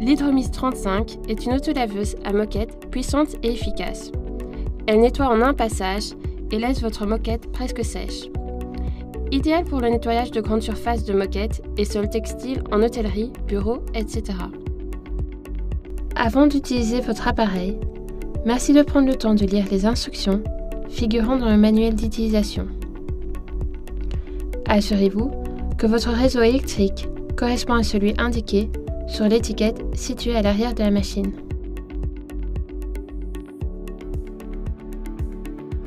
L'Hydromiss 35 est une autolaveuse à moquette puissante et efficace. Elle nettoie en un passage et laisse votre moquette presque sèche. Idéale pour le nettoyage de grandes surfaces de moquettes et sols textiles en hôtellerie, bureaux, etc. Avant d'utiliser votre appareil, merci de prendre le temps de lire les instructions figurant dans le manuel d'utilisation. Assurez-vous que votre réseau électrique correspond à celui indiqué sur l'étiquette située à l'arrière de la machine.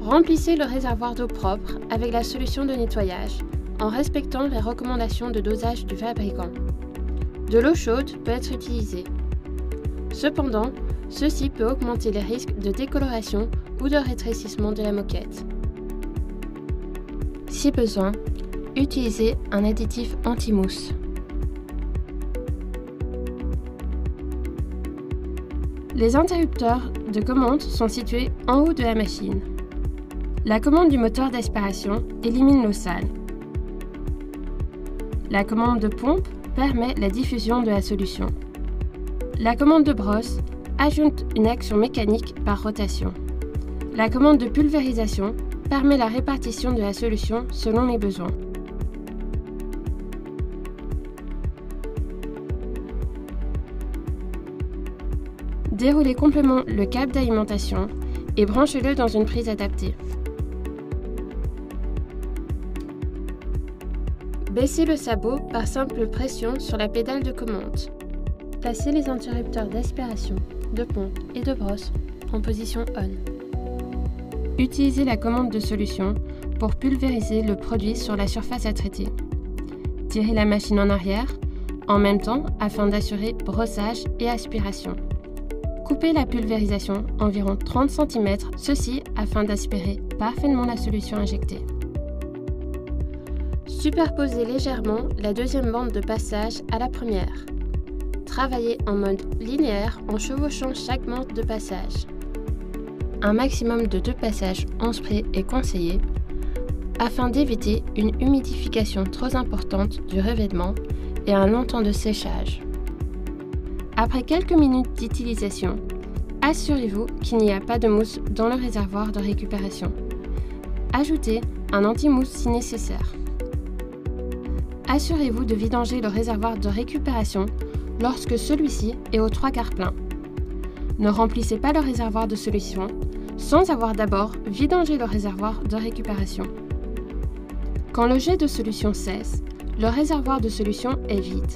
Remplissez le réservoir d'eau propre avec la solution de nettoyage en respectant les recommandations de dosage du fabricant. De l'eau chaude peut être utilisée. Cependant, ceci peut augmenter les risques de décoloration ou de rétrécissement de la moquette. Si besoin, utilisez un additif anti-mousse. Les interrupteurs de commande sont situés en haut de la machine. La commande du moteur d'aspiration élimine l'eau sale. La commande de pompe permet la diffusion de la solution. La commande de brosse ajoute une action mécanique par rotation. La commande de pulvérisation permet la répartition de la solution selon les besoins. Déroulez complètement le câble d'alimentation et branchez-le dans une prise adaptée. Baissez le sabot par simple pression sur la pédale de commande. Placez les interrupteurs d'aspiration, de pompe et de brosse en position on. Utilisez la commande de solution pour pulvériser le produit sur la surface à traiter. Tirez la machine en arrière, en même temps afin d'assurer brossage et aspiration. Coupez la pulvérisation environ 30 cm, ceci afin d'aspirer parfaitement la solution injectée. Superposez légèrement la deuxième bande de passage à la première. Travaillez en mode linéaire en chevauchant chaque bande de passage. Un maximum de 2 passages en spray est conseillé afin d'éviter une humidification trop importante du revêtement et un long temps de séchage. Après quelques minutes d'utilisation, assurez-vous qu'il n'y a pas de mousse dans le réservoir de récupération. Ajoutez un anti-mousse si nécessaire. Assurez-vous de vidanger le réservoir de récupération lorsque celui-ci est aux 3/4 plein. Ne remplissez pas le réservoir de solution sans avoir d'abord vidangé le réservoir de récupération. Quand le jet de solution cesse, le réservoir de solution est vide.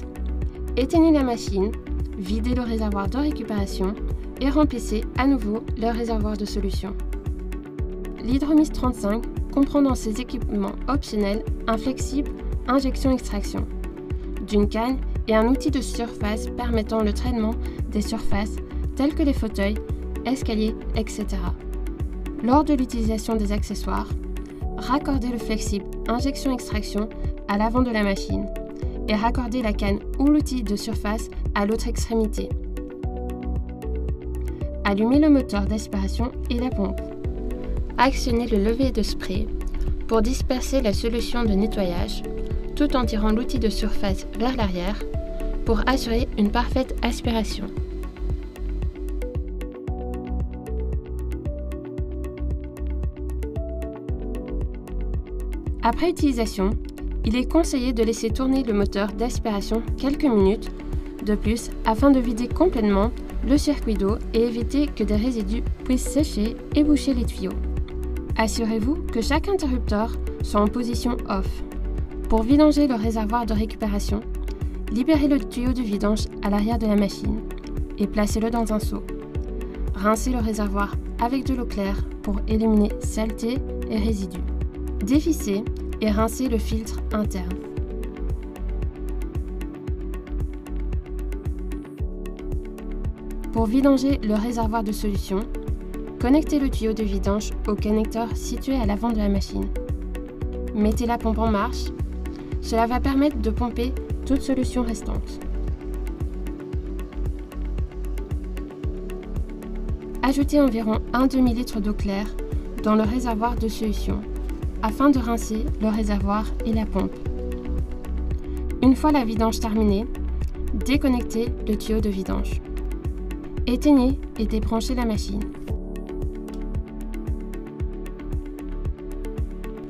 Éteignez la machine, videz le réservoir de récupération et remplissez à nouveau le réservoir de solution. L'Hydromiss 35 comprend dans ses équipements optionnels un flexible injection-extraction, d'une canne et un outil de surface permettant le traitement des surfaces telles que les fauteuils, escaliers, etc. Lors de l'utilisation des accessoires, raccordez le flexible injection-extraction à l'avant de la machine et raccordez la canne ou l'outil de surface à l'autre extrémité. Allumez le moteur d'aspiration et la pompe. Actionnez le levier de spray pour disperser la solution de nettoyage tout en tirant l'outil de surface vers l'arrière pour assurer une parfaite aspiration. Après utilisation, il est conseillé de laisser tourner le moteur d'aspiration quelques minutes de plus afin de vider complètement le circuit d'eau et éviter que des résidus puissent sécher et boucher les tuyaux. Assurez-vous que chaque interrupteur soit en position off. Pour vidanger le réservoir de récupération, libérez le tuyau de vidange à l'arrière de la machine et placez-le dans un seau. Rincez le réservoir avec de l'eau claire pour éliminer saleté et résidus. Dévissez et rincez le filtre interne. Pour vidanger le réservoir de solution, connectez le tuyau de vidange au connecteur situé à l'avant de la machine. Mettez la pompe en marche. Cela va permettre de pomper toute solution restante. Ajoutez environ un demi-litre d'eau claire dans le réservoir de solution afin de rincer le réservoir et la pompe. Une fois la vidange terminée, déconnectez le tuyau de vidange. Éteignez et débranchez la machine.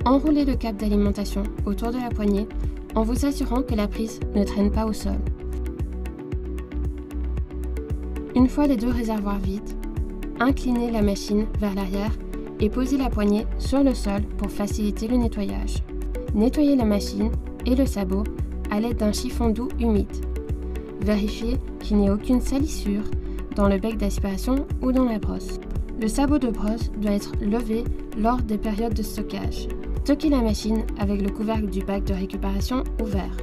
Enroulez le câble d'alimentation autour de la poignée en vous assurant que la prise ne traîne pas au sol. Une fois les deux réservoirs vides, inclinez la machine vers l'arrière et posez la poignée sur le sol pour faciliter le nettoyage. Nettoyez la machine et le sabot à l'aide d'un chiffon doux humide. Vérifiez qu'il n'y ait aucune salissure dans le bec d'aspiration ou dans la brosse. Le sabot de brosse doit être levé lors des périodes de stockage. Stockez la machine avec le couvercle du bac de récupération ouvert.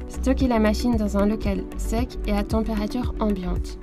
Stockez la machine dans un local sec et à température ambiante.